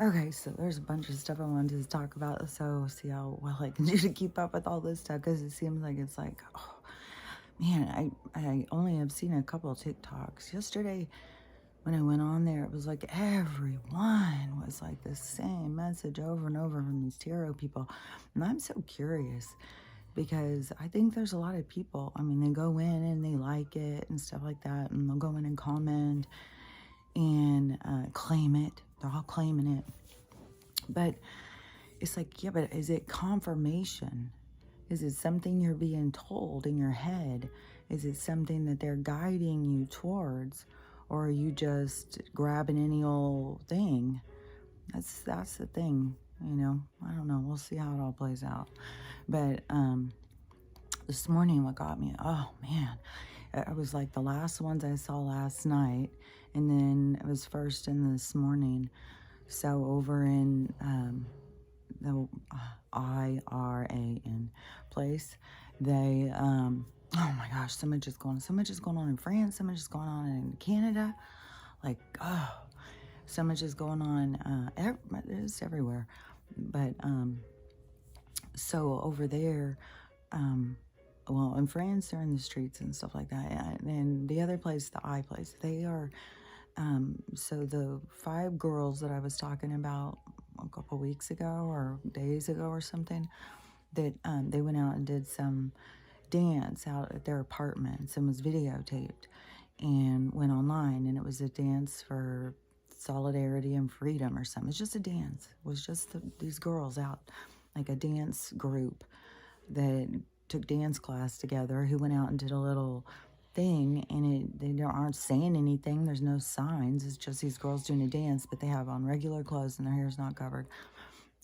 Okay, so there's a bunch of stuff I wanted to talk about. So see how well I can do to keep up with all this stuff, because it seems like it's like, oh man, I only have seen a couple of TikToks. Yesterday when I went on there, it was like everyone was like the same message over and over from these tarot people. And I'm so curious because I think there's a lot of people, I mean, they go in and they like it and stuff like that, and they'll go in and comment and claim it. They're all claiming it. But it's like, yeah, but is it confirmation? Is it something you're being told in your head? Is it something that they're guiding you towards? Or are you just grabbing any old thing? That's the thing, you know. I don't know. We'll see how it all plays out. But this morning, what got me, oh man, it was like the last ones I saw last night, and then it was first in this morning. So over in the IRAN place, they, oh my gosh, so much is going on in France, so much is going on in Canada, like, oh, so much is going on, it's everywhere, but, so over there, well, in France, they're in the streets and stuff like that, and the other place, the I place, they are, so the 5 girls that I was talking about a couple weeks ago or days ago or something, that they went out and did some dance out at their apartments and was videotaped and went online, and it was a dance for solidarity and freedom or something. It's just a dance. It was just these girls out, like a dance group that took dance class together, who went out and did a little thing, and they aren't saying anything. There's no signs. It's just these girls doing a dance, but they have on regular clothes and their hair's not covered.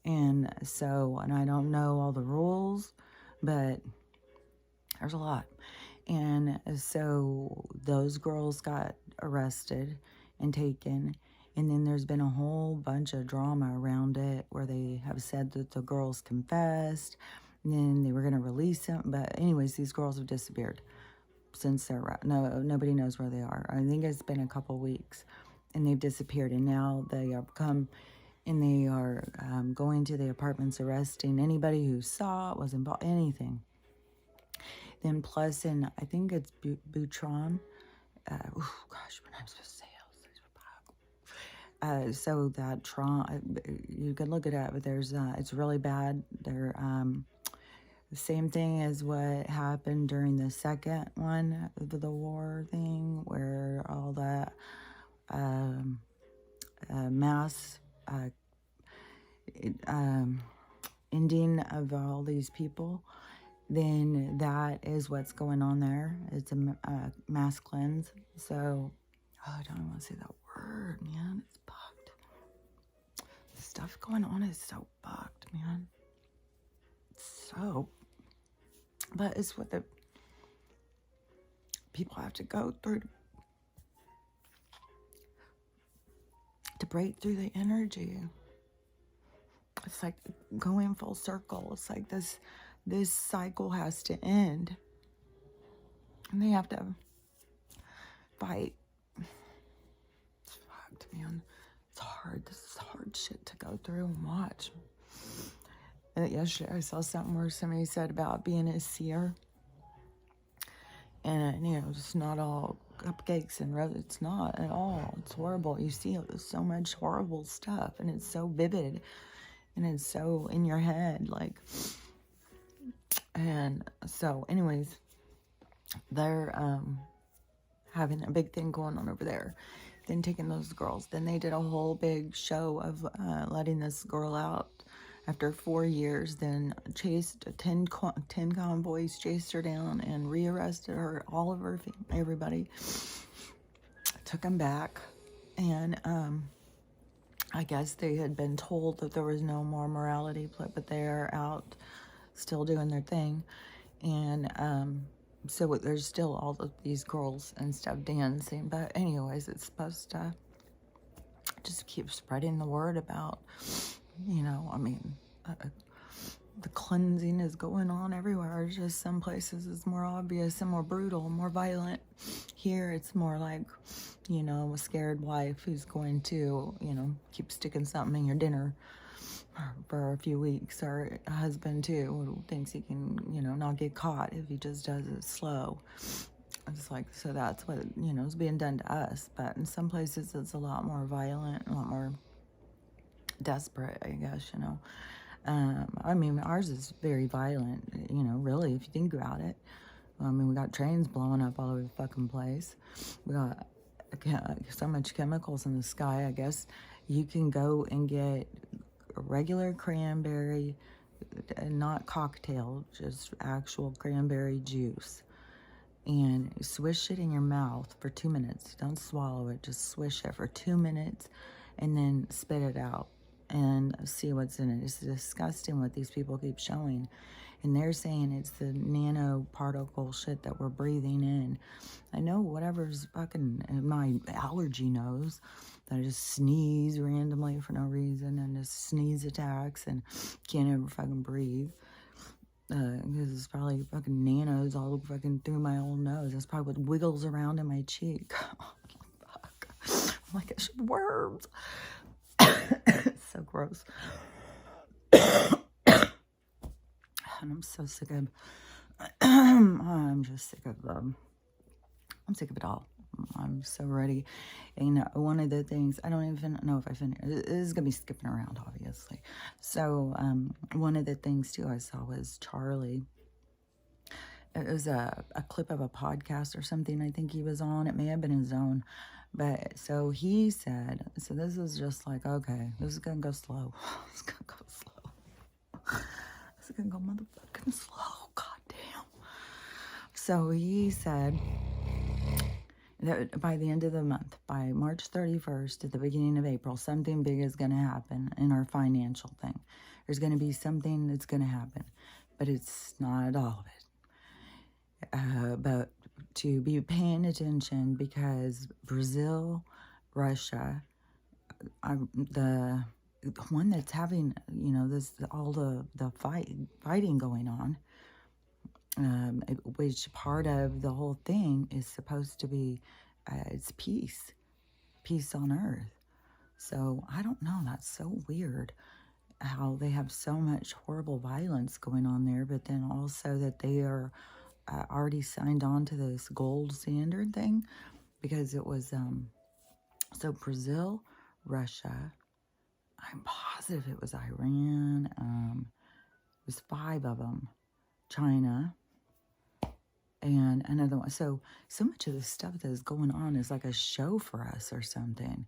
And so, and I don't know all the rules, but there's a lot. And so those girls got arrested and taken. And then there's been a whole bunch of drama around it where they have said that the girls confessed and then they were going to release them. But anyways, these girls have disappeared since they're, nobody knows where they are. I think it's been a couple weeks and they've disappeared. And now they have come and they are going to the apartments, arresting anybody who saw it, was involved, anything. Then plus in, I think it's Butron. Gosh, what am I supposed to say? So that Tron, you can look it up, but there's, it's really bad. They're, the same thing as what happened during the second one, the war thing, where all that mass ending of all these people, then that is what's going on there. It's a mass cleanse. So, oh, I don't even want to say that word, man. It's bugged. The stuff going on is so bugged, man. So, but it's what the people have to go through to break through the energy. It's like going full circle. It's like this cycle has to end. And they have to fight. It's fucked, man. It's hard. This is hard shit to go through and watch. And yesterday I saw something where somebody said about being a seer. And, you know, it's not all cupcakes and roses. It's not at all. It's horrible. You see so much horrible stuff, and it's so vivid, and it's so in your head, like. And so, anyways, they're having a big thing going on over there. Then taking those girls. Then they did a whole big show of letting this girl out after 4 years. Then chased 10 convoys, chased her down and rearrested her, all of her, everybody. Took them back. And I guess they had been told that there was no more morality, but they're out still doing their thing. And so there's still all of these girls and stuff dancing. But anyways, it's supposed to just keep spreading the word about, you know, I mean, the cleansing is going on everywhere. It's just some places it's more obvious and more brutal, more violent. Here it's more like, you know, a scared wife who's going to, you know, keep sticking something in your dinner for a few weeks, or a husband too who thinks he can, you know, not get caught if he just does it slow. It's like, so that's what, you know, is being done to us. But in some places it's a lot more violent, a lot more desperate, I guess, you know. I mean, ours is very violent, you know, really, if you think about it. I mean, we got trains blowing up all over the fucking place. We got so much chemicals in the sky, I guess. You can go and get regular cranberry, not cocktail, just actual cranberry juice, and swish it in your mouth for 2 minutes. Don't swallow it, just swish it for 2 minutes and then spit it out and see what's in it. It's disgusting what these people keep showing. And they're saying it's the nanoparticle shit that we're breathing in. I know whatever's fucking my allergy nose, that I just sneeze randomly for no reason, and just sneeze attacks and can't ever fucking breathe. Because it's probably fucking nanos all fucking through my old nose. That's probably what wiggles around in my cheek. Fuck. I'm like, it's worms. It's so gross. And I'm so sick of, I'm just sick of, I'm sick of it all. I'm so ready. And one of the things, I don't even know if I finished, this is going to be skipping around, obviously. So, one of the things, too, I saw was Charlie. It was a clip of a podcast or something I think he was on. It may have been his own. But, so he said, so this is just like, okay, this is going to go slow. It's going to go slow. This is going to go motherfucking slow. God damn. So he said that by the end of the month, by March 31st, at the beginning of April, something big is going to happen in our financial thing. There's going to be something that's going to happen, but it's not all of it. But to be paying attention, because Brazil, Russia, the one that's having, you know, this all the fighting going on, which part of the whole thing is supposed to be, it's peace on earth. So I don't know, that's so weird how they have so much horrible violence going on there, but then also that they are already signed on to this gold standard thing, because it was, so Brazil, Russia, I'm positive it was Iran, it was 5 of them, China, and another one. So much of the stuff that is going on is like a show for us or something.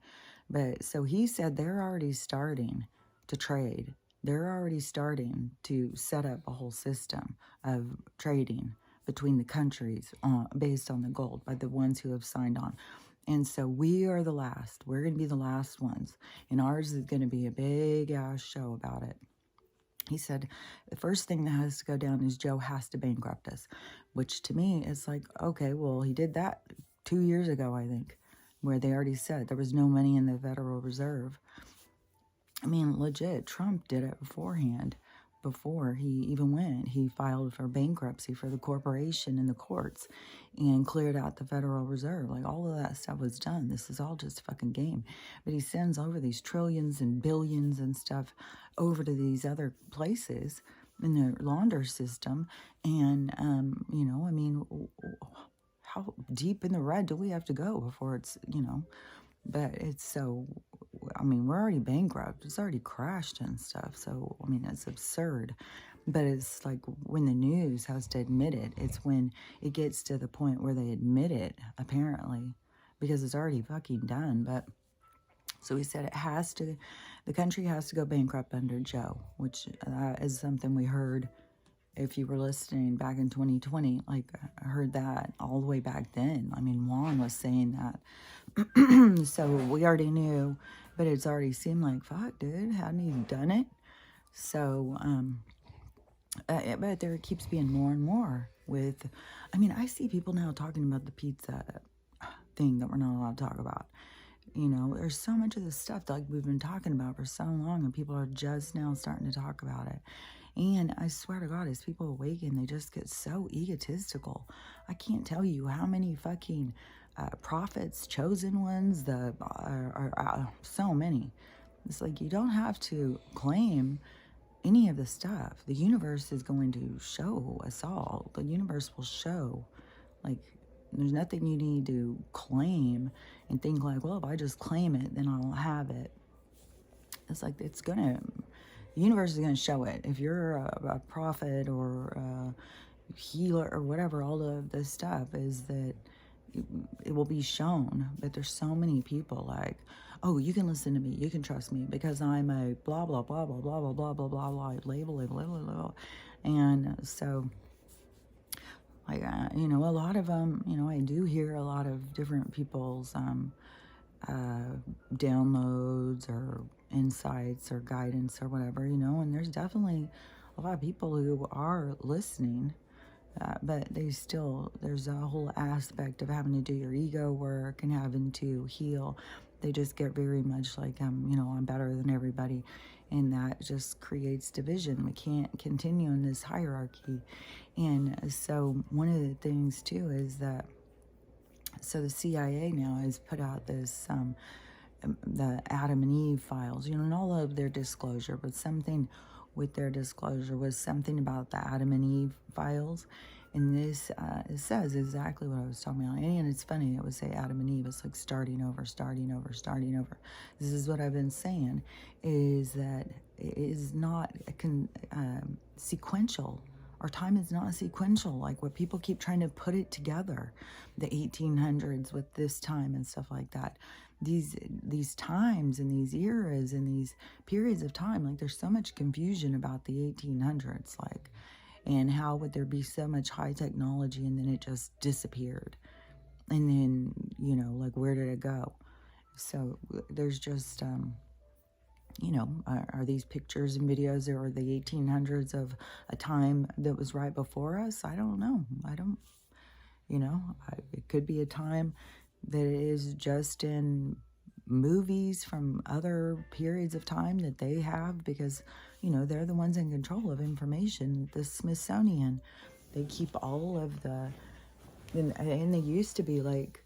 But so he said they're already starting to trade. They're already starting to set up a whole system of trading between the countries based on the gold by the ones who have signed on. And so we are the last. We're going to be the last ones. And ours is going to be a big ass show about it. He said, the first thing that has to go down is Joe has to bankrupt us, which to me is like, okay, well, he did that 2 years ago, I think, where they already said there was no money in the Federal Reserve. I mean, legit, Trump did it beforehand. Before he even went, he filed for bankruptcy for the corporation in the courts and cleared out the Federal Reserve. Like, all of that stuff was done. This is all just a fucking game. But he sends over these trillions and billions and stuff over to these other places in the launder system. And, you know, I mean, how deep in the red do we have to go before it's, you know, but it's so, I mean, we're already bankrupt. It's already crashed and stuff. So, I mean, it's absurd. But it's like when the news has to admit it, it's when it gets to the point where they admit it, apparently, because it's already fucking done. But so he said the country has to go bankrupt under Joe, which is something we heard. If you were listening back in 2020, like, I heard that all the way back then. I mean, Juan was saying that. So we already knew, but it's already seemed like, fuck, dude, hadn't he done it? So, but there keeps being more and more with, I mean, I see people now talking about the pizza thing that we're not allowed to talk about. You know, there's so much of this stuff that, like, we've been talking about for so long, and people are just now starting to talk about it. And I swear to God, as people awaken, they just get so egotistical. I can't tell you how many fucking prophets, chosen ones, so many. It's like, you don't have to claim any of the stuff. The universe is going to show us all. The universe will show. Like, there's nothing you need to claim and think like, well, if I just claim it, then I'll have it. It's like, the universe is gonna show it. If you're a prophet or a healer or whatever, all of this stuff is that it will be shown. But there's so many people like, oh, you can listen to me, you can trust me because I'm a blah blah blah blah blah blah blah blah blah blah label. And so, like, you know, a lot of them, you know, I do hear a lot of different people's downloads or insights or guidance or whatever, you know, and there's definitely a lot of people who are listening, but there's a whole aspect of having to do your ego work and having to heal. They just get very much like, you know, I'm better than everybody. And that just creates division. We can't continue in this hierarchy. And so one of the things too is that, so the CIA now has put out this, the Adam and Eve files, you know, and all of their disclosure, but something with their disclosure was something about the Adam and Eve files. And this, it says exactly what I was talking about. And it's funny, it would say Adam and Eve. It's like starting over, starting over, starting over. This is what I've been saying, is that it is not sequential. Our time is not sequential, like what people keep trying to put it together, the 1800s with this time and stuff like that. These times and these eras and these periods of time, like there's so much confusion about the 1800s, like, and how would there be so much high technology and then it just disappeared? And then, you know, like, where did it go? So there's just, you know, are these pictures and videos or the 1800s of a time that was right before us? I don't know. You know, it could be a time that is just in movies from other periods of time that they have, because, you know, they're the ones in control of information. The Smithsonian, they keep all of the, and they used to be like,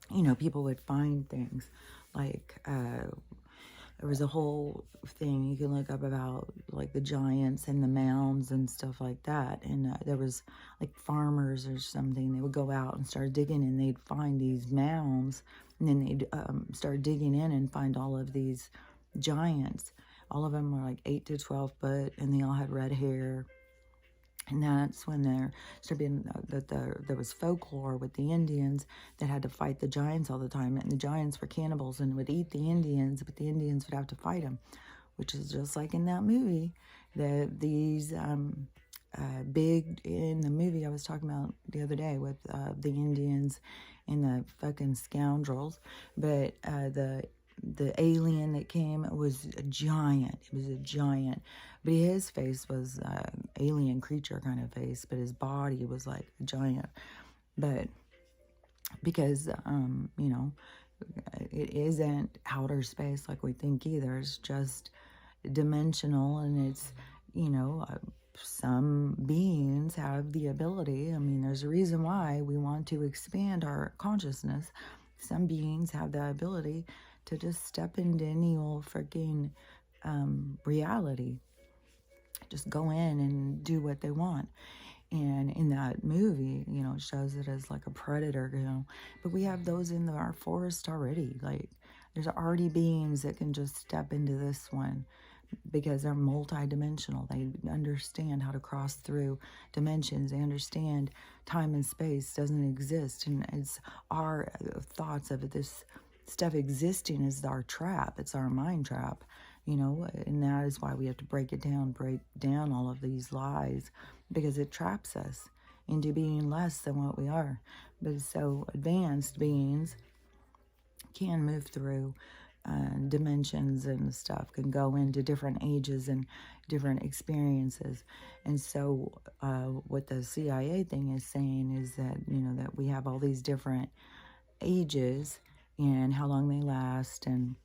you know, people would find things like, there was a whole thing you can look up about like the giants and the mounds and stuff like that. And there was like farmers or something, they would go out and start digging and they'd find these mounds, and then they'd start digging in and find all of these giants. All of them were like 8 to 12 foot, and they all had red hair. And that's when there started being there was folklore with the Indians that had to fight the giants all the time. And the giants were cannibals and would eat the Indians, but the Indians would have to fight them, which is just like in that movie. These big, in the movie I was talking about the other day with the Indians and the fucking scoundrels. But the alien that came was a giant. It was a giant. But his face was alien creature kind of face, but his body was like a giant. But because, you know, it isn't outer space like we think either. It's just dimensional, and it's, you know, some beings have the ability. I mean, there's a reason why we want to expand our consciousness. Some beings have the ability to just step into any old freaking reality. Just go in and do what they want. And in that movie, you know, it shows it as like a predator, you know. But we have those in our forest already. Like, there's already beings that can just step into this one because they're multi-dimensional. They understand how to cross through dimensions. They understand time and space doesn't exist. And it's our thoughts of this stuff existing is our trap. It's our mind trap, you know, and that is why we have to break down all of these lies, because it traps us into being less than what we are. But so advanced beings can move through dimensions and stuff, can go into different ages and different experiences. And so what the CIA thing is saying is that, you know, that we have all these different ages and how long they last. And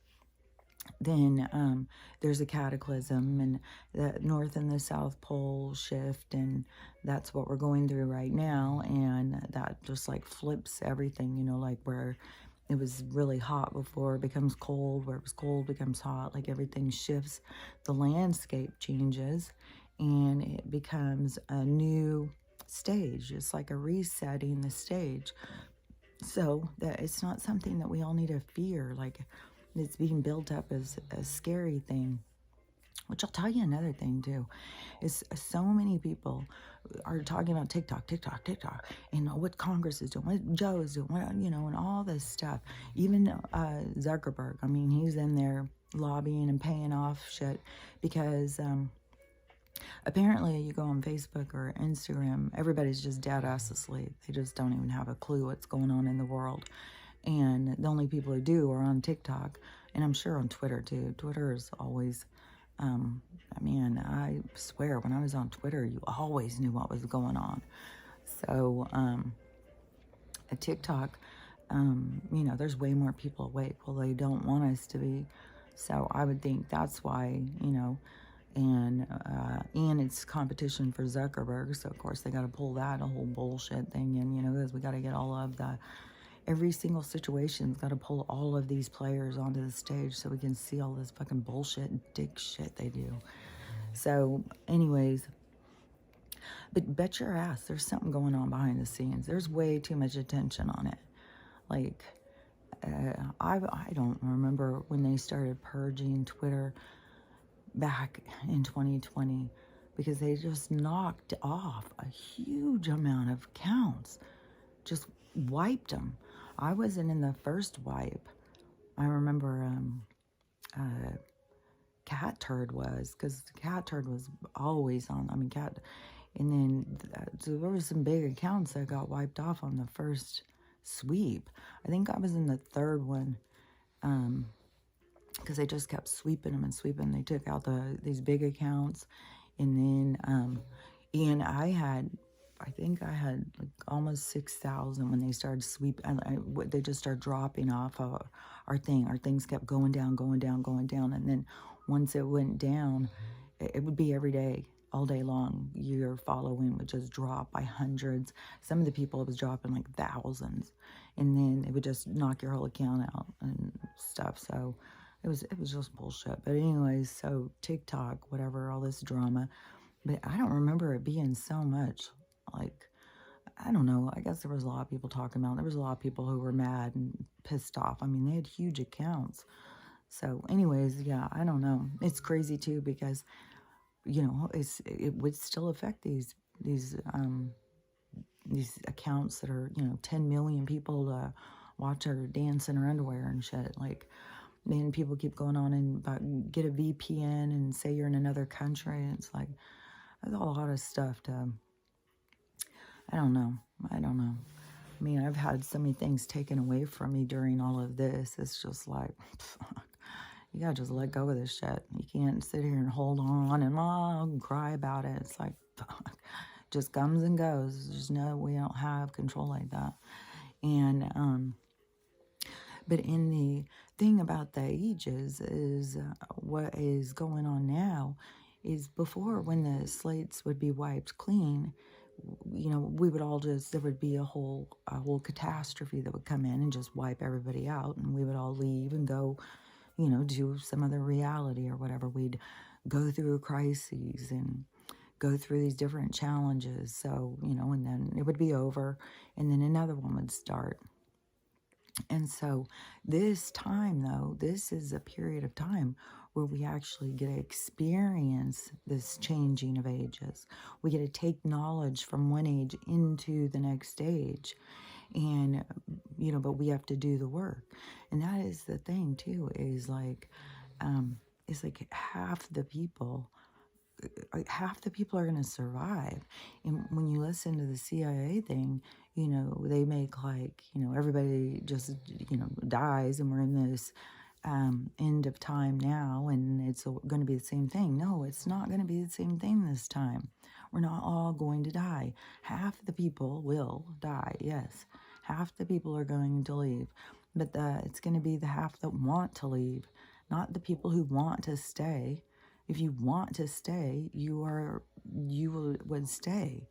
then there's a cataclysm, and the North and the South Pole shift, and that's what we're going through right now. And that just like flips everything, you know, like where it was really hot before it becomes cold, where it was cold becomes hot, like everything shifts, the landscape changes, and it becomes a new stage. It's like a resetting the stage. So that it's not something that we all need to fear, like it's being built up as a scary thing. Which I'll tell you another thing too, is so many people are talking about TikTok, TikTok, TikTok, and what Congress is doing, what Joe is doing, what, you know, and all this stuff. Even Zuckerberg, I mean, he's in there lobbying and paying off shit because apparently you go on Facebook or Instagram, everybody's just dead ass asleep. They just don't even have a clue what's going on in the world. And the only people who do are on TikTok, and I'm sure on Twitter too. Twitter is always, I mean, I swear when I was on Twitter, you always knew what was going on. So at TikTok, you know, there's way more people awake. Well, they don't want us to be. So I would think that's why, you know, and it's competition for Zuckerberg. So of course they got to pull that a whole bullshit thing in, you know, because we got to get all of the every single situation's got to pull all of these players onto the stage so we can see all this fucking bullshit and dick shit they do. So, anyways, but bet your ass there's something going on behind the scenes. There's way too much attention on it. Like, I don't remember when they started purging Twitter back in 2020 because they just knocked off a huge amount of accounts, just wiped them. I wasn't in the first wipe. I remember Cat Turd was, because Cat Turd was always on. I mean, Cat, and then so there were some big accounts that got wiped off on the first sweep. I think I was in the third one, because they just kept sweeping them and sweeping. They took out these big accounts, and then and I think I had like almost 6,000 when they started sweeping. They just started dropping off of our thing. Our things kept going down, going down, going down, and then once it went down, it would be every day, all day long. Your following would just drop by hundreds. Some of the people, it was dropping like thousands, and then it would just knock your whole account out and stuff. So it was just bullshit. But anyways, so TikTok, whatever, all this drama. But I don't remember it being so much. Like, I don't know. I guess there was a lot of people talking about it. There was a lot of people who were mad and pissed off. I mean, they had huge accounts. So anyways, yeah, I don't know. It's crazy too because, you know, it would still affect these accounts that are, you know, 10 million people watch her dance in her underwear and shit. Like, man, people keep going on and get a VPN and say you're in another country. It's like, there's a lot of stuff to, I don't know. I mean, I've had so many things taken away from me during all of this. It's just like, you gotta just let go of this shit. You can't sit here and hold on and cry about it. It's like, fuck, just comes and goes. There's no, we don't have control like that. And, but in the thing about the ages is what is going on now is before, when the slates would be wiped clean, you know, we would all just, there would be a whole catastrophe that would come in and just wipe everybody out, and we would all leave and go, you know, do some other reality or whatever. We'd go through crises and go through these different challenges. So, you know, and then it would be over, and then another one would start. And so this time, though, this is a period of time where we actually get to experience this changing of ages. We get to take knowledge from one age into the next age. And, you know, but we have to do the work. And that is the thing, too, is like, it's like half the people are going to survive. And when you listen to the CIA thing, you know, they make like, you know, everybody just, you know, dies, and we're in this end of time now, and it's going to be the same thing. No, it's not going to be the same thing this time. We're not all going to die. Half the people will die, yes. Half the people are going to leave. but it's going to be the half that want to leave, not the people who want to stay. If you want to stay, would stay.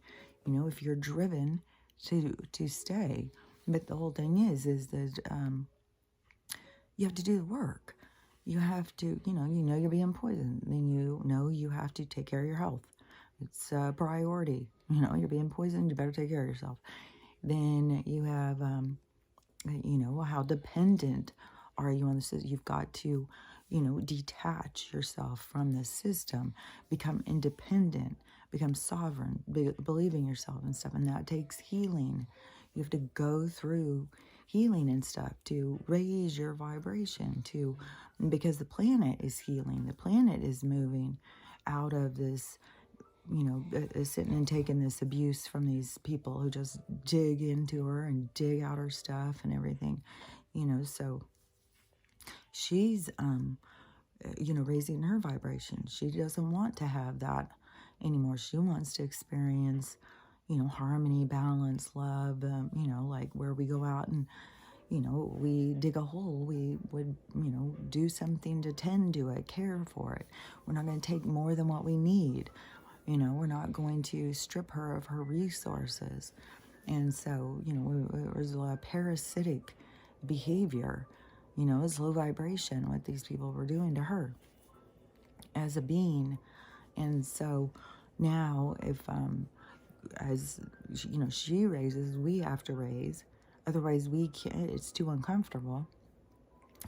If you're driven to stay. But the whole thing is that you have to do the work. You have to, you're being poisoned. Then you have to take care of your health. It's a priority. You're being poisoned. You better take care of yourself. Then you have, how dependent are you on the system? You've got to, detach yourself from the system, become independent, become sovereign, believe in yourself and stuff. And that takes healing. You have to go through healing and stuff to raise your vibration because the planet is healing. The planet is moving out of this, sitting and taking this abuse from these people who just dig into her and dig out her stuff and everything, so she's, raising her vibration. She doesn't want to have that anymore. She wants to experience, harmony, balance, love, like where we go out and, we dig a hole, we would, do something to tend to it, care for it. We're not going to take more than what we need. We're not going to strip her of her resources. And so, there's a lot of parasitic behavior, it's low vibration what these people were doing to her as a being. And so now if, as, she raises, we have to raise. Otherwise we can't, it's too uncomfortable.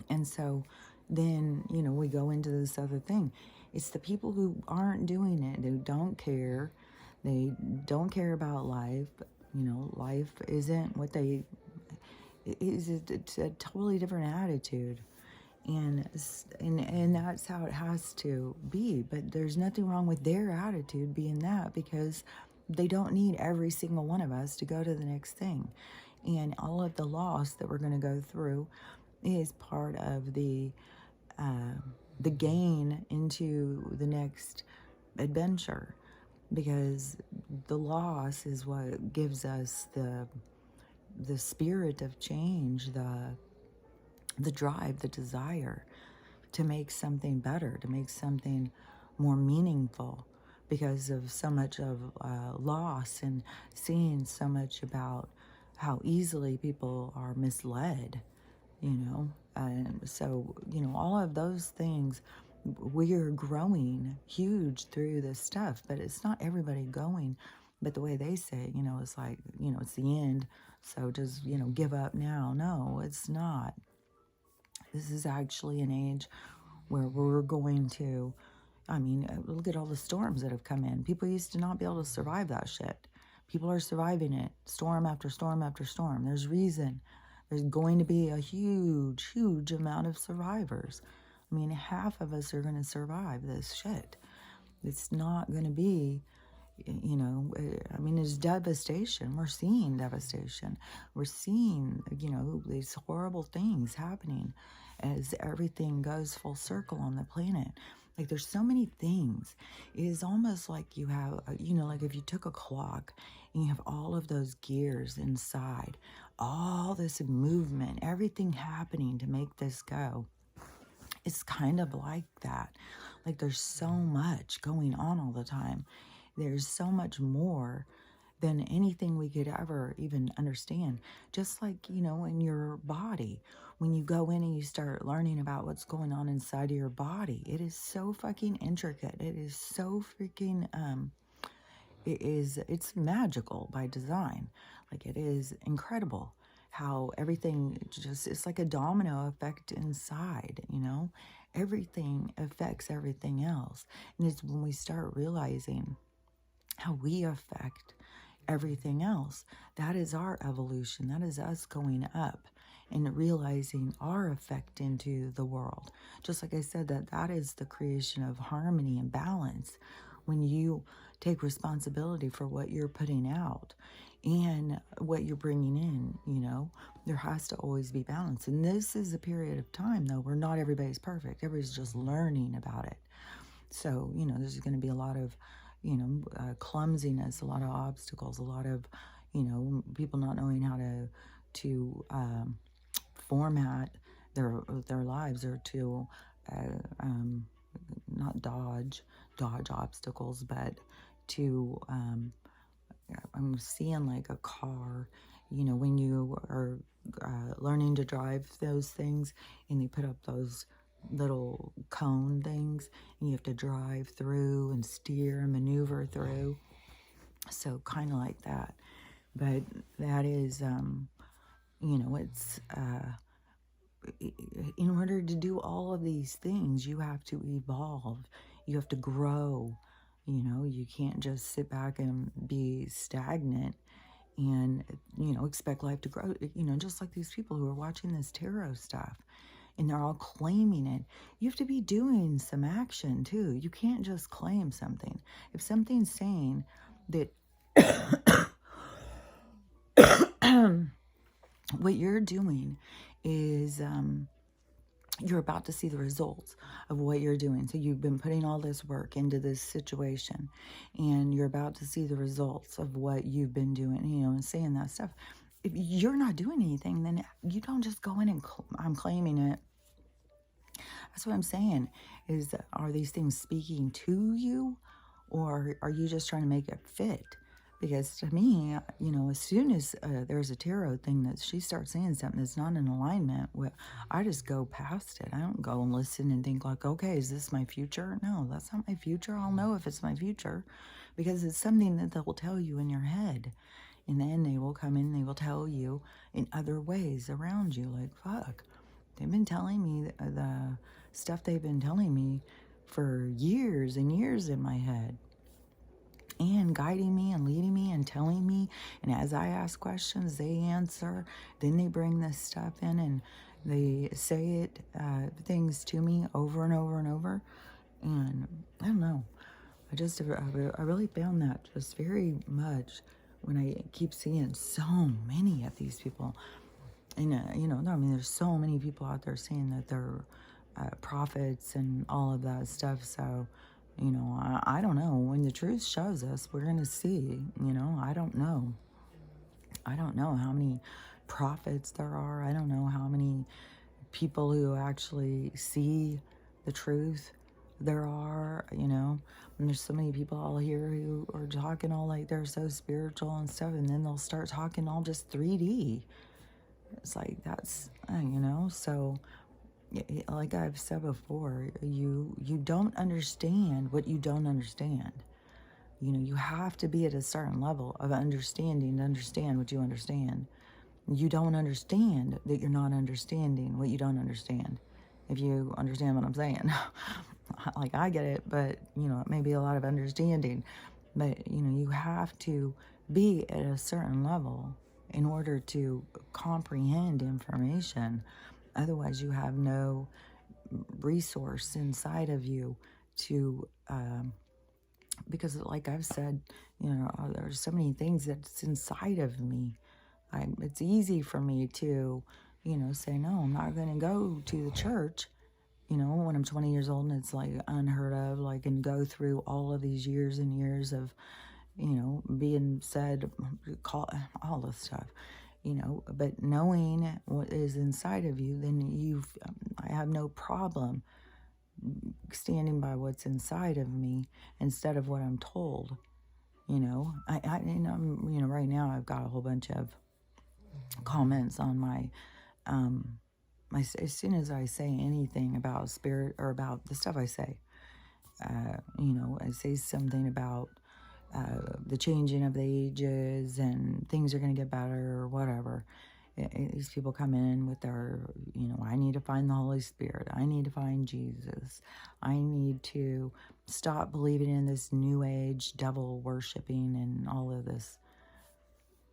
And so then, we go into this other thing. It's the people who aren't doing it, who don't care. They don't care about life. Life isn't what they is. It's a totally different attitude. And that's how it has to be. But there's nothing wrong with their attitude being that, because they don't need every single one of us to go to the next thing. And all of the loss that we're going to go through is part of the gain into the next adventure, because the loss is what gives us the spirit of change, the drive, the desire to make something better, to make something more meaningful, because of so much of loss and seeing so much about how easily people are misled, and so, all of those things, we're growing huge through this stuff, but it's not everybody going. But the way they say, it's like, it's the end, so just, give up now. No, it's not. This is actually an age where we're going to, look at all the storms that have come in. People used to not be able to survive that shit. People are surviving it, storm after storm after storm. There's reason. There's going to be a huge, huge amount of survivors. Half of us are going to survive this shit. It's not going to be, there's devastation. We're seeing devastation. We're seeing, these horrible things happening as everything goes full circle on the planet. Like, there's so many things. It is almost like you have, like if you took a clock and you have all of those gears inside, all this movement, everything happening to make this go. It's kind of like that. Like, there's so much going on all the time. There's so much more than anything we could ever even understand. Just like, in your body, when you go in and you start learning about what's going on inside of your body, it is so fucking intricate. It is so freaking, it's magical by design. Like, it is incredible how everything just, it's like a domino effect inside, everything affects everything else. And it's when we start realizing how we affect everything else, that is our evolution. That is us going up and realizing our effect into the world. Just like I said, that is the creation of harmony and balance. When you take responsibility for what you're putting out and what you're bringing in, there has to always be balance. And this is a period of time, though, where not everybody's perfect. Everybody's just learning about it. So, there's going to be a lot of, clumsiness, a lot of obstacles, a lot of, people not knowing how to format their lives, or to not dodge obstacles, but to I'm seeing like a car, when you are learning to drive those things, and they put up those little cone things, and you have to drive through and steer and maneuver through. So kind of like that. But that is, it's in order to do all of these things, you have to evolve, you have to grow. You can't just sit back and be stagnant and, expect life to grow. Just like these people who are watching this tarot stuff and they're all claiming it. You have to be doing some action too. You can't just claim something. If something's saying that what you're doing is you're about to see the results of what you're doing. So you've been putting all this work into this situation, and you're about to see the results of what you've been doing, and saying that stuff. If you're not doing anything, then you don't just go in and I'm claiming it. That's what I'm saying, is are these things speaking to you, or are you just trying to make it fit? Because to me, as soon as there's a tarot thing that she starts saying something that's not in alignment with, I just go past it. I don't go and listen and think like, okay, is this my future? No, that's not my future. I'll know if it's my future, because it's something that they will tell you in your head. And then they will come in and they will tell you in other ways around you. Like, fuck, they've been telling me the stuff they've been telling me for years and years in my head, and guiding me and leading me and telling me. And as I ask questions, they answer. Then they bring this stuff in and they say things to me over and over and over. And I don't know. I really found that just very much when I keep seeing so many of these people. And, there's so many people out there saying that they're prophets and all of that stuff. So, I don't know. When the truth shows us, we're going to see. I don't know. I don't know how many prophets there are. I don't know how many people who actually see the truth there are, And there's so many people all here who are talking all like they're so spiritual and stuff, and then they'll start talking all just 3D. It's like, that's, so like I've said before, you don't understand what you don't understand. You have to be at a certain level of understanding to understand what you understand. You don't understand that you're not understanding what you don't understand. If you understand what I'm saying. Like, I get it, but, it may be a lot of understanding. But, you have to be at a certain level in order to comprehend information. Otherwise, you have no resource inside of you to, because like I've said, there's so many things that's inside of me. It's easy for me to, say, no, I'm not going to go to the church, when I'm 20 years old, and it's like unheard of, like, and go through all of these years and years of, being said, all this stuff. But knowing what is inside of you, then I have no problem standing by what's inside of me instead of what I'm told. Right now I've got a whole bunch of comments on my, as soon as I say anything about spirit or about the stuff I say, I say something about the changing of the ages and things are going to get better or whatever. These people come in with their, I need to find the Holy Spirit. I need to find Jesus. I need to stop believing in this new age devil worshiping and all of this.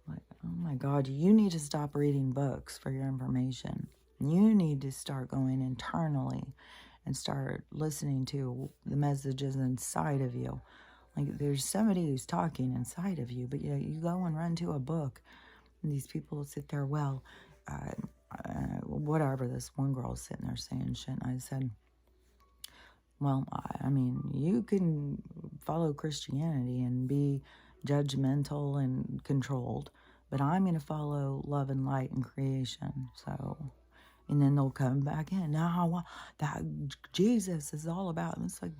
Like, oh my God, you need to stop reading books for your information. You need to start going internally and start listening to the messages inside of you. Like, there's somebody who's talking inside of you, but you go and run to a book, and these people sit there, whatever, this one girl was sitting there saying shit, and I said, well, I mean, you can follow Christianity and be judgmental and controlled, but I'm going to follow love and light and creation. So, and then they'll come back in. Now, that Jesus is all about. And it's like,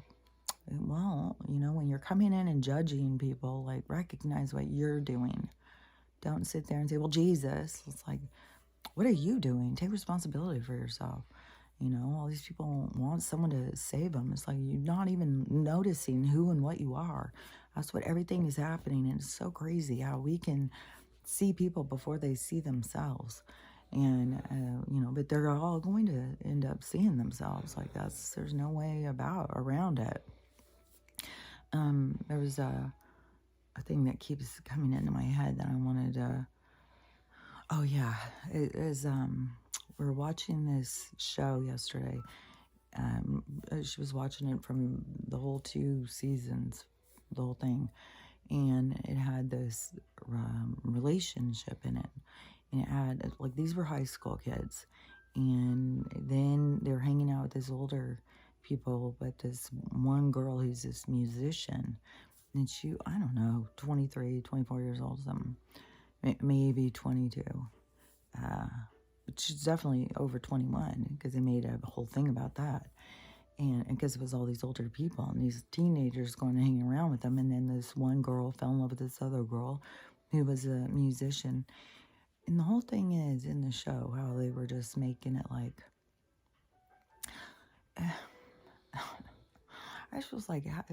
well, when you're coming in and judging people, like, recognize what you're doing. Don't sit there and say, well, Jesus. It's like, what are you doing? Take responsibility for yourself. All these people want someone to save them. It's like you're not even noticing who and what you are. That's what everything is happening. And it's so crazy how we can see people before they see themselves. And, but they're all going to end up seeing themselves. Like, there's no way around it. There was a thing that keeps coming into my head that I wanted to, oh yeah, it is, we were watching this show yesterday. She was watching it from the whole 2 seasons, the whole thing, and it had this relationship in it, and it had, like, these were high school kids, and then they were hanging out with this older people, but this one girl who's this musician, and she, I don't know, 23, 24 years old, something, maybe 22. But she's definitely over 21 because they made a whole thing about that. And because it was all these older people and these teenagers going and hanging around with them. And then this one girl fell in love with this other girl who was a musician. And the whole thing is in the show how they were just making it like, I just was like, how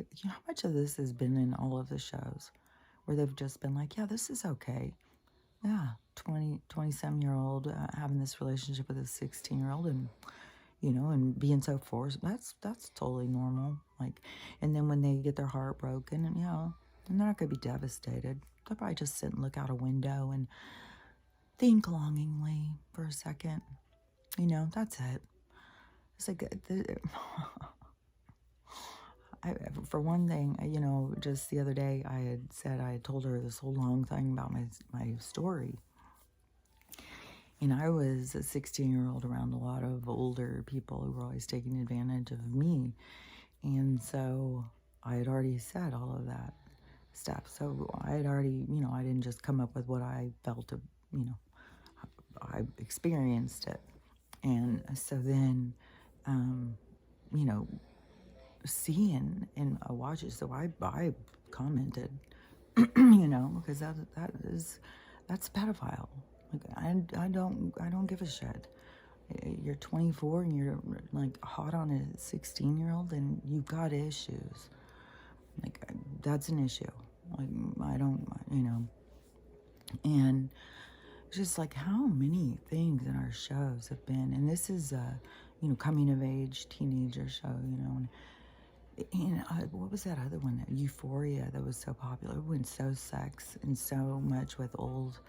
much of this has been in all of the shows where they've just been like, yeah, this is okay. Yeah, 27-year-old having this relationship with a 16-year-old and, and being so forced. That's totally normal. Like, and then when they get their heart broken and, and they're not going to be devastated. They'll probably just sit and look out a window and think longingly for a second. That's it. It's like, for one thing, just the other day, I had told her this whole long thing about my story. And I was a 16-year-old around a lot of older people who were always taking advantage of me. And so I had already said all of that stuff. So I had already, I didn't just come up with what I felt, I experienced it. And so then, seeing and watching, so I commented, because that's pedophile. Like, I don't give a shit. You're 24 and you're like hot on a 16-year-old and you've got issues. Like, that's an issue. Like, I don't, and just like how many things in our shows have been, and this is a, coming of age teenager show, and what was that other one? Euphoria, that was so popular. It went so sex and so much with old,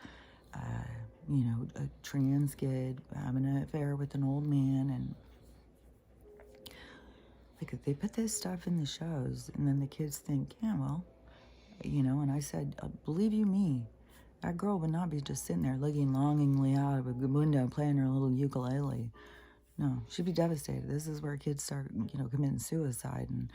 a trans kid having an affair with an old man. And like, they put this stuff in the shows and then the kids think, yeah, well, and I said, believe you me, that girl would not be just sitting there looking longingly out of a window playing her little ukulele. No, she'd be devastated. This is where kids start, committing suicide. And,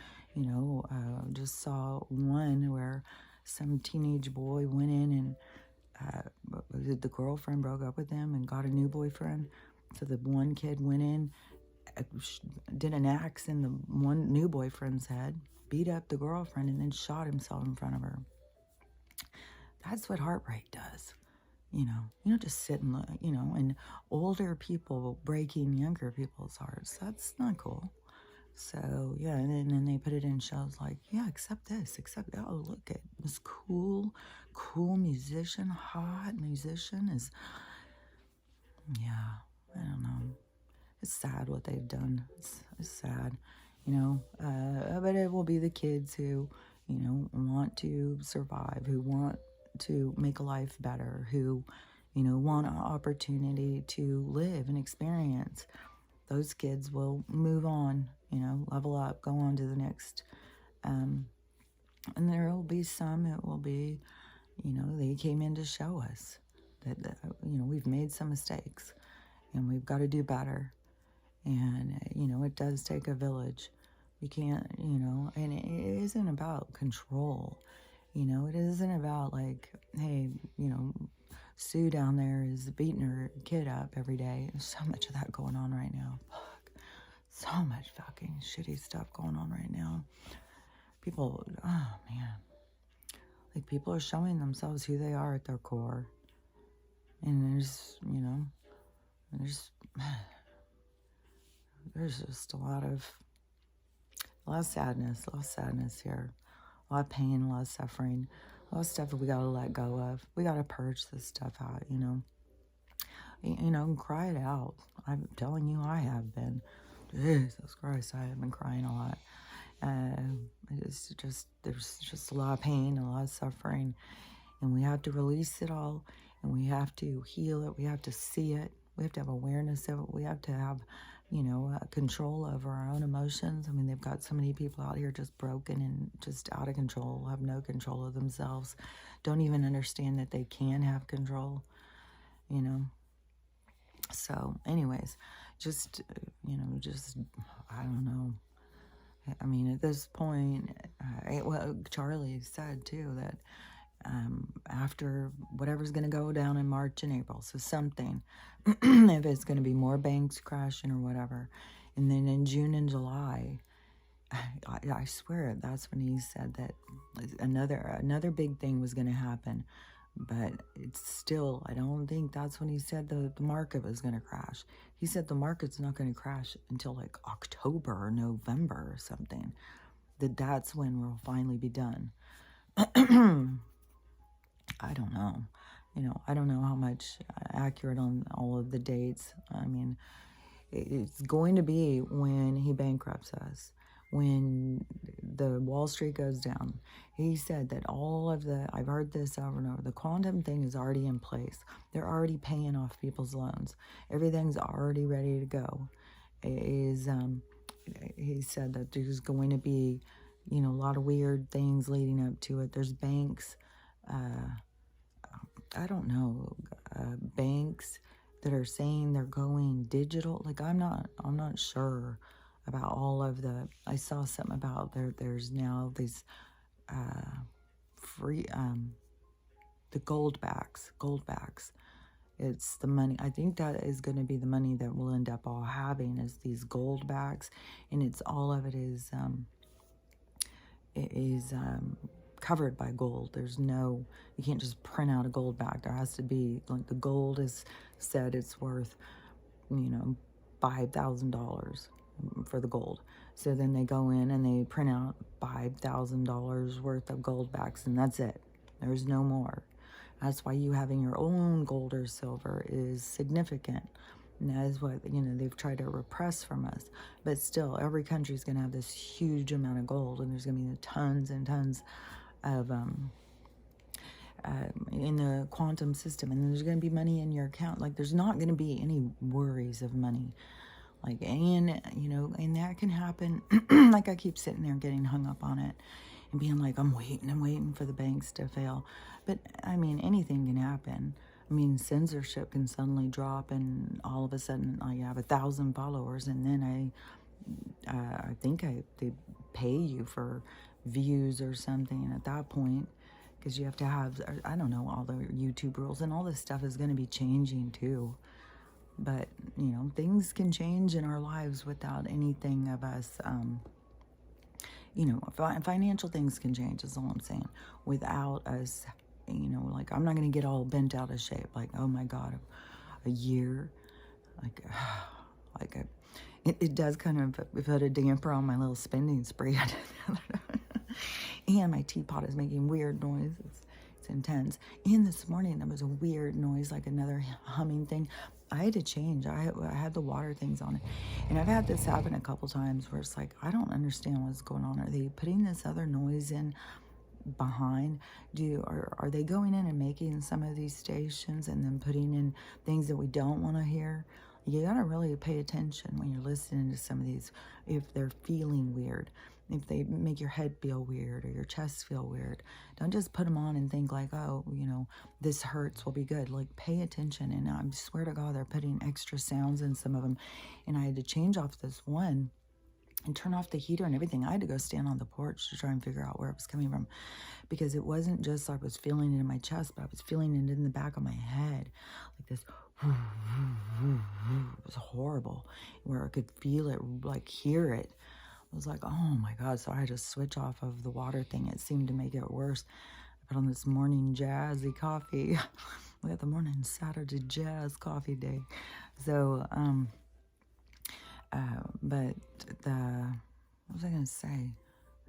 just saw one where some teenage boy went in and the girlfriend broke up with him and got a new boyfriend. So the one kid went in, did an axe in the one new boyfriend's head, beat up the girlfriend, and then shot himself in front of her. That's what heartbreak does. You don't just sit and look, and older people breaking younger people's hearts. That's not cool. So, yeah, and then they put it in shows like, yeah, accept this, oh, look at this cool musician, hot musician is, yeah, I don't know. It's sad what they've done. It's sad, but it will be the kids who, want to survive, who want to make a life better, who, want an opportunity to live and experience. Those kids will move on, level up, go on to the next. And there will be some, it will be, they came in to show us that, we've made some mistakes and we've got to do better. And, it does take a village. You can't, and it isn't about control. It isn't about like, hey, Sue down there is beating her kid up every day. There's so much of that going on right now. Fuck. So much fucking shitty stuff going on right now. People, oh man. Like, people are showing themselves who they are at their core. And there's, there's just a lot of sadness here. A lot of pain, a lot of suffering, a lot of stuff that we gotta let go of. We gotta purge this stuff out, and cry it out. I'm telling you, I have been. Jesus Christ, I have been crying a lot. There's just a lot of pain, a lot of suffering, and we have to release it all, and we have to heal it. We have to see it. We have to have awareness of it. We have to have, control over our own emotions. I mean, they've got so many people out here just broken and just out of control, have no control of themselves, don't even understand that they can have control, So, anyways, just, I don't know. I mean, at this point, Charlie said too that after whatever's going to go down in March and April, so something, if it's going to be more banks crashing or whatever, and then in June and July, I swear that's when he said that another big thing was going to happen. But it's still, I don't think that's when he said the market was going to crash. He said the market's not going to crash until like October or November or something. That's when we'll finally be done. I don't know. I don't know how much accurate on all of the dates. I mean, it's going to be when he bankrupts us, when the Wall Street goes down. He said that I've heard this over and over, the quantum thing is already in place. They're already paying off people's loans. Everything's already ready to go. He said that there's going to be, a lot of weird things leading up to it. There's banks, I don't know, banks that are saying they're going digital. Like, I'm not sure about all of I saw something about there's now these free, the gold backs. It's the money. I think that is going to be the money that we'll end up all having, is these gold backs. And it's all of it is covered by gold. There's no, you can't just print out a gold back. There has to be, like, the gold is said it's worth, $5,000 for the gold. So then they go in and they print out $5,000 worth of gold backs, and that's it. There's no more. That's why you having your own gold or silver is significant. And that is what, they've tried to repress from us. But still, every country is going to have this huge amount of gold, and there's going to be tons and tons of in the quantum system, and there's going to be money in your account. Like, there's not going to be any worries of money. Like, and that can happen. Like, I keep sitting there getting hung up on it and being like, I'm waiting for the banks to fail. But I mean, anything can happen. I mean, censorship can suddenly drop, and all of a sudden I have 1,000 followers, and then I think they pay you for views or something at that point, because you have to have, I don't know, all the YouTube rules, and all this stuff is going to be changing too. But, things can change in our lives without anything of us, financial things can change, is all I'm saying, without us, like, I'm not going to get all bent out of shape, like, oh my God, a year, like, it does kind of put a damper on my little spending spree. And my teapot is making weird noises. It's intense. And this morning there was a weird noise, like another humming thing. I had to change. I had the water things on it. And I've had this happen a couple times where it's like, I don't understand what's going on. Are they putting this other noise in behind? Are they going in and making some of these stations and then putting in things that we don't want to hear? You got to really pay attention when you're listening to some of these, if they're feeling weird, if they make your head feel weird or your chest feel weird. Don't just put them on and think like, oh, this hurts, will be good. Like, pay attention. And I swear to God, they're putting extra sounds in some of them. And I had to change off this one and turn off the heater and everything. I had to go stand on the porch to try and figure out where it was coming from, because it wasn't just I was feeling it in my chest, but I was feeling it in the back of my head, like this. It was horrible, where I could feel it, like hear it. I was like, oh my God. So I had to switch off of the water thing. It seemed to make it worse. I put on this morning jazzy coffee. We got the morning Saturday jazz coffee day. So, but what was I going to say?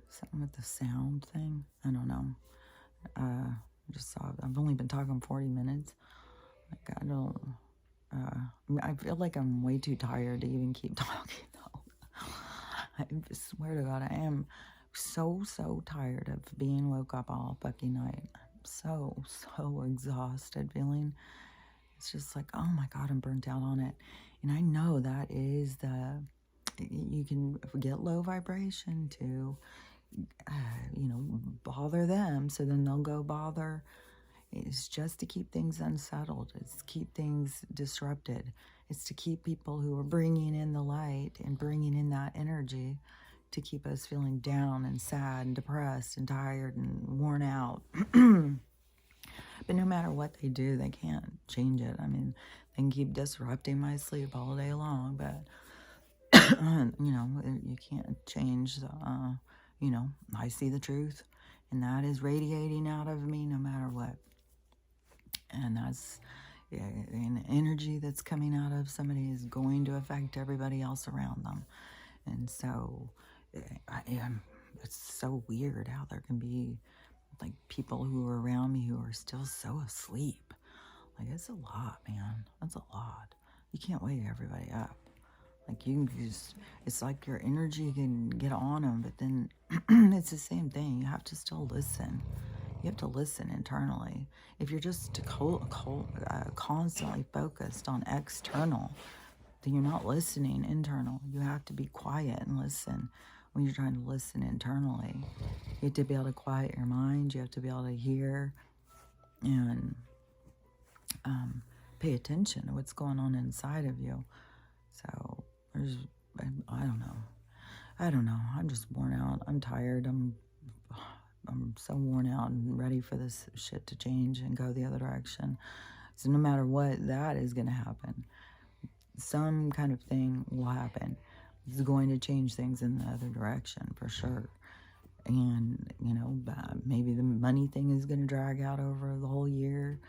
Something with the sound thing? I don't know. I just saw, I've only been talking 40 minutes. Like, I don't, I feel like I'm way too tired to even keep talking, though. I swear to God, I am so tired of being woke up all fucking night. I'm so exhausted feeling. It's just like, oh my God, I'm burnt out on it. And I know that is you can get low vibration to, bother them. So then they'll go bother. It's just to keep things unsettled. It's to keep things disrupted. It's to keep people who are bringing in the light and bringing in that energy to keep us feeling down and sad and depressed and tired and worn out. But no matter what they do, they can't change it. I mean, they can keep disrupting my sleep all day long, but, you can't change the, I see the truth, and that is radiating out of me no matter what. And that's an energy that's coming out of somebody is going to affect everybody else around them. And so it's so weird how there can be like people who are around me who are still so asleep. Like, it's a lot, man. That's a lot. You can't wake everybody up. Like, you can just, it's like your energy can get on them, but then it's the same thing. You have to still listen. You have to listen internally. If you're just constantly focused on external, then you're not listening internal. You have to be quiet and listen when you're trying to listen internally. You have to be able to quiet your mind. You have to be able to hear and pay attention to what's going on inside of you. So I don't know. I'm just worn out. I'm tired. I'm so worn out and ready for this shit to change and go the other direction. So no matter what, that is going to happen. Some kind of thing will happen. It's going to change things in the other direction for sure. And, maybe the money thing is going to drag out over the whole year.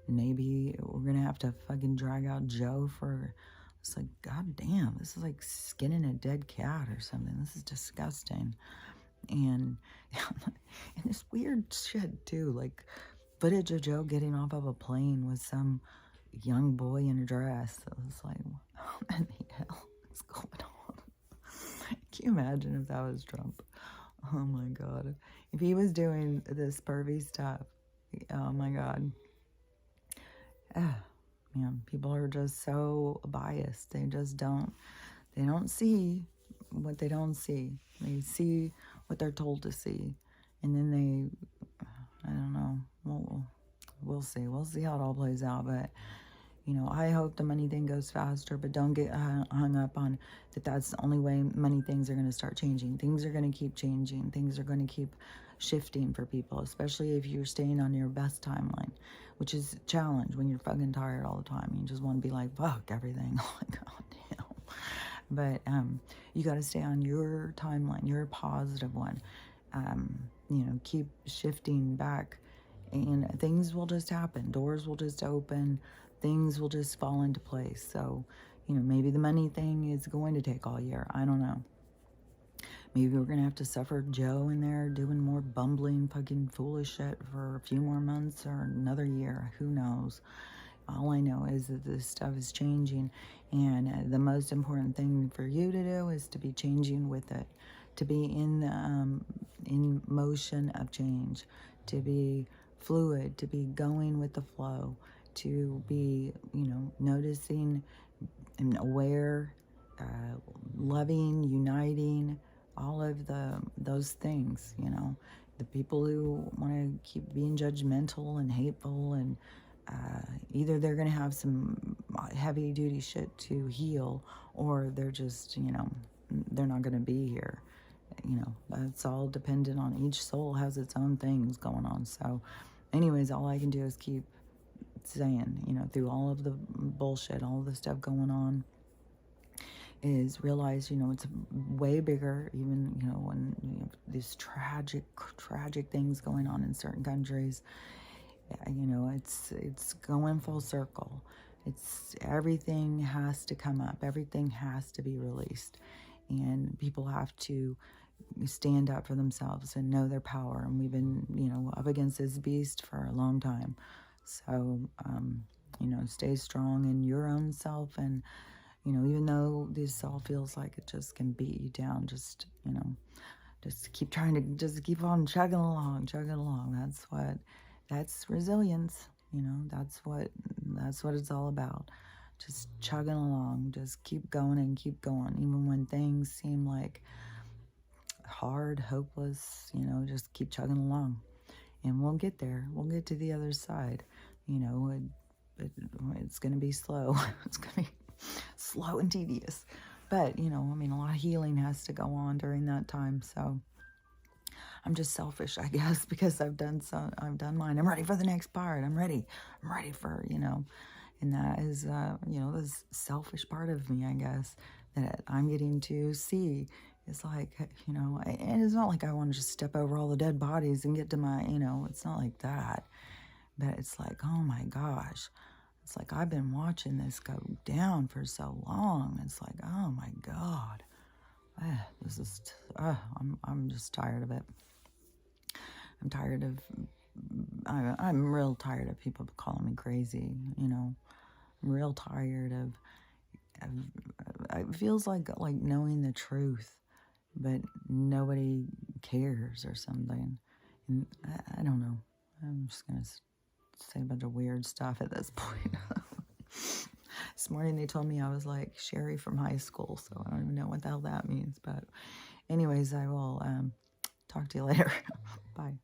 Maybe we're going to have to fucking drag out Joe for... It's like, God damn, this is like skinning a dead cat or something. This is disgusting. And this weird shit too, like footage of Joe getting off of a plane with some young boy in a dress. It was like, what in the hell is going on? Can you imagine if that was Trump? Oh my God. If he was doing this pervy stuff, oh my God. Man, people are just so biased. They don't see what they don't see. They see what they're told to see. And then I don't know. We'll see. We'll see how it all plays out. But, I hope the money thing goes faster, but don't get hung up on that's the only way money things are going to start changing. Things are going to keep changing. Things are going to keep shifting for people, especially if you're staying on your best timeline, which is a challenge when you're fucking tired all the time. You just want to be like, fuck everything. Like, God damn. But you got to stay on your timeline, your positive one. Keep shifting back, and things will just happen. Doors will just open. Things will just fall into place. So, maybe the money thing is going to take all year. I don't know. Maybe we're going to have to suffer Joe in there doing more bumbling, fucking foolish shit for a few more months or another year. Who knows? All I know is that this stuff is changing, and the most important thing for you to do is to be changing with it, to be in motion of change, to be fluid, to be going with the flow, to be, noticing and aware, loving, uniting, all of those things, the people who want to keep being judgmental and hateful, and either they're going to have some heavy duty shit to heal, or they're just, they're not going to be here. You know, that's all dependent on each soul has its own things going on. So anyways, all I can do is keep saying, you know, through all of the bullshit, all of the stuff going on, is realize, you know, it's way bigger. Even, you know, when you have these tragic things going on in certain countries, you know, it's going full circle. It's everything has to come up, everything has to be released, and people have to stand up for themselves and know their power. And we've been, you know, up against this beast for a long time. So, you know, stay strong in your own self. And, you know, even though this all feels like it just can beat you down, just, you know, just keep trying to just keep on chugging along, chugging along. That's resilience. You know, that's what it's all about. Just chugging along, just keep going and keep going, even when things seem like hard, hopeless, you know, just keep chugging along. And we'll get there. We'll get to the other side. You know, it's going to be slow. It's going to be slow and tedious. But, you know, I mean, a lot of healing has to go on during that time. So I'm just selfish, I guess, because I've done mine. I'm ready for the next part. I'm ready for, you know, and that is, you know, this selfish part of me, I guess, that I'm getting to see. It's like, you know, and it's not like I want to just step over all the dead bodies and get to my, you know, it's not like that. But it's like, oh my gosh. It's like I've been watching this go down for so long. It's like, oh my God. This is, I'm just tired of it. I'm tired of, I'm real tired of people calling me crazy, you know. I'm real tired of it feels like knowing the truth, but nobody cares or something. And I don't know. I'm just going to say a bunch of weird stuff at this point. This morning they told me I was like Sherry from high school, so I don't even know what the hell that means. But anyways, I will talk to you later. Bye.